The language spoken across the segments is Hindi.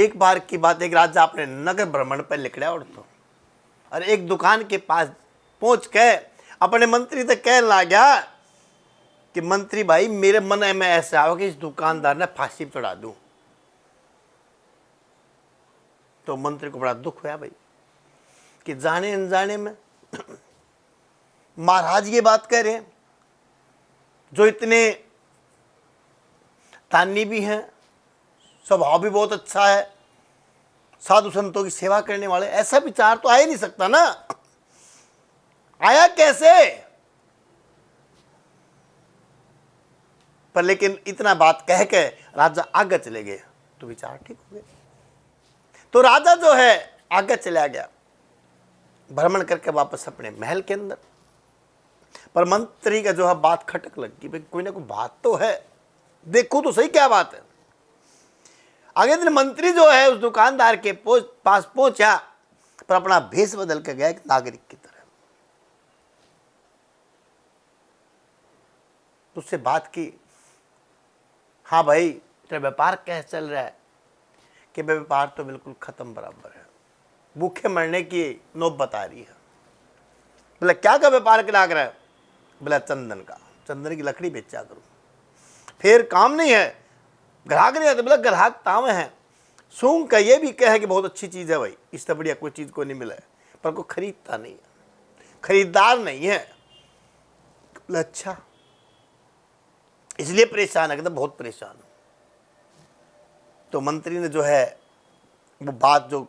एक बार की बात, एक राजा अपने नगर भ्रमण पर निकला और एक दुकान के पास पहुंच के अपने मंत्री से कहने लगा कि मंत्री भाई, मेरे मन में ऐसा आओ कि इस दुकानदार ने फांसी चढ़ा दूं। तो मंत्री को बड़ा दुख हुआ भाई कि जाने अनजाने में महाराज ये बात कह रहे हैं, जो इतने तानी भी हैं, स्वभाव भी बहुत अच्छा है, साधु संतों की सेवा करने वाले, ऐसा विचार तो आ ही नहीं सकता ना। आया कैसे? पर लेकिन इतना बात कह के राजा आगे चले गए तो विचार ठीक हो गए। तो राजा जो है आगे चला गया, भ्रमण करके वापस अपने महल के अंदर। पर मंत्री का जो है बात खटक लगी, भाई कोई ना कोई बात तो है, देखो तो सही क्या बात है। अगले दिन मंत्री जो है उस दुकानदार के पास पहुंचा, पर अपना भेष बदल के गया एक नागरिक की तरह। उससे बात की, हाँ भाई तेरा व्यापार कैसे चल रहा है? कि व्यापार तो बिल्कुल खत्म बराबर है, भूखे मरने की नौबत आ रही है। बोला क्या का व्यापार करा रहा है? बोला चंदन का, चंदन की लकड़ी बेचा करूँ। फिर काम नहीं है, ग्राहक नहीं आते। बोला ग्राहक ताव है, सूंघ का ये भी कहे कि बहुत अच्छी चीज़ है भाई, इससे बढ़िया कोई चीज़ को नहीं मिला है, पर कोई खरीदता नहीं है, खरीदार नहीं है। बोला अच्छा, इसलिए परेशान है? कहता बहुत परेशान हूँ। तो मंत्री ने जो है वो बात जो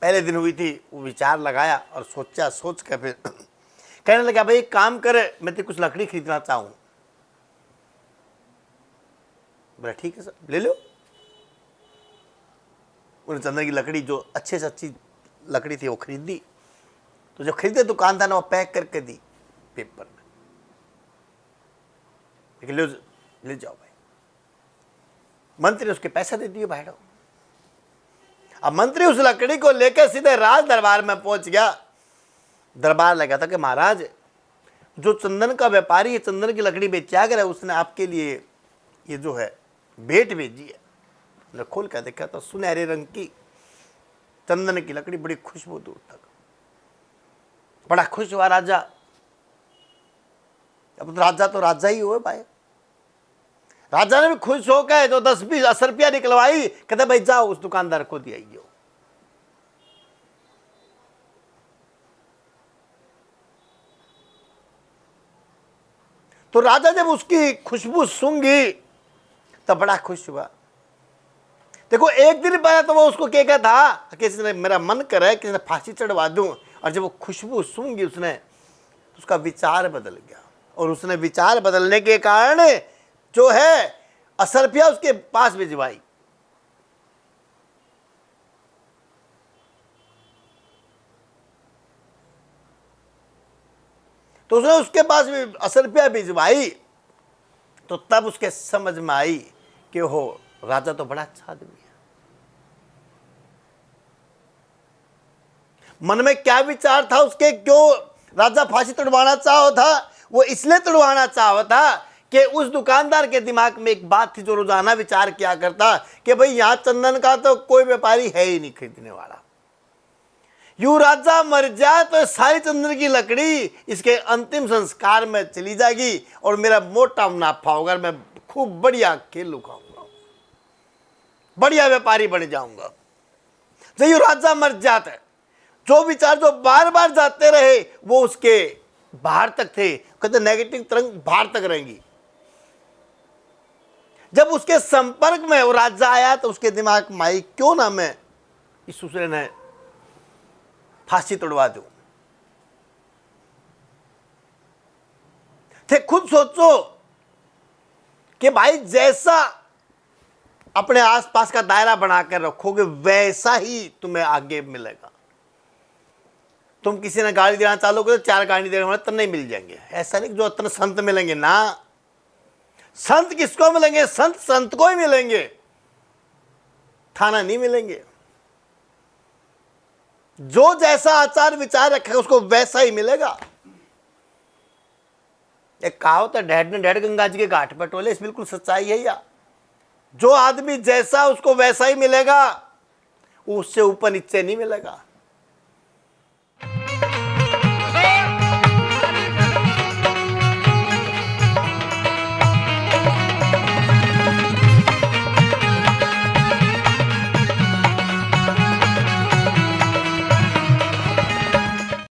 पहले दिन हुई थी वो विचार लगाया और सोचा, सोच कर फिर कहने लगा भाई एक काम करे, मैं तेरे कुछ लकड़ी खरीदना चाहूँ। बोला ठीक है सर, ले लो। उन्हें चंदन की लकड़ी जो अच्छे से अच्छी लकड़ी थी वो खरीदी। तो जब खरीदे दुकानदार ने वो पैक करके दी पेपर में, ले जाओ भाई। मंत्री ने उसके पैसे दे दिए भाई। अब मंत्री उस लकड़ी को लेकर सीधे राज दरबार में पहुंच गया। दरबार लगा था कि महाराज, जो चंदन का व्यापारी है, चंदन की लकड़ी बेचा कर है, उसने आपके लिए ये जो है भेंट भेजी है। ने खोल कर देखा तो सुनहरे रंग की चंदन की लकड़ी, बड़ी खुशबू दूर तक। बड़ा खुश हुआ राजा। अब तो राजा ही हुए भाई। राजा ने भी खुश होकर जो 10-20 रुपया निकलवाई, कहते भाई जाओ उस दुकानदार को दिया। तो राजा जब उसकी खुशबू सूंघी तो बड़ा खुश हुआ। देखो एक दिन पहले तो वो उसको क्या था कि मेरा मन करे कि फांसी चढ़वा दूं, और जब वो खुशबू सूंघी उसने, तो उसका विचार बदल गया। और उसने विचार बदलने के कारण जो है असरफिया उसके पास भिजवाई। तो उसने उसके पास भी असरफिया भिजवाई। तो तब उसके समझ में आई कि हो राजा तो बड़ा अच्छा आदमी है। मन में क्या विचार था उसके, क्यों राजा फांसी तुड़वाना चाहो था? वो इसलिए तुड़वाना चाहो था कि उस दुकानदार के दिमाग में एक बात थी जो रोजाना विचार किया करता कि भाई यहां चंदन का तो कोई व्यापारी है ही नहीं खरीदने वाला। यूं राजा मर जाए तो सारी चंदन की लकड़ी इसके अंतिम संस्कार में चली जाएगी और मेरा मोटा मुनाफा होगा। मैं खूब बढ़िया खेल लुकाऊंगा, बढ़िया व्यापारी बन जाऊंगा। जब यूं राजा मर जाता है, जो विचार जो बार बार जाते रहे वो उसके बाहर तक थे, कहते नेगेटिव तरंग बाहर तक रहेंगी। जब उसके संपर्क में वो राजा आया तो उसके दिमाग में आई, क्यों ना मैं इस दूसरे ने फांसी तोड़वा दूं। थे खुद सोचो कि भाई जैसा अपने आसपास का दायरा बनाकर रखोगे वैसा ही तुम्हें आगे मिलेगा। तुम किसी ने गाड़ी देना चालू करो, 4 गाड़ी देने वाले तब नहीं मिल जाएंगे। ऐसा नहीं जो इतने संत मिलेंगे ना। संत किसको मिलेंगे? संत को ही मिलेंगे, थाना नहीं मिलेंगे। जो जैसा आचार विचार रखेगा उसको वैसा ही मिलेगा। एक कहावत है, ढेड ने ढेड गंगा जी के घाट पर टोले, इस बिल्कुल सच्चाई है। या जो आदमी जैसा उसको वैसा ही मिलेगा। उससे ऊपर नीचे नहीं मिलेगा।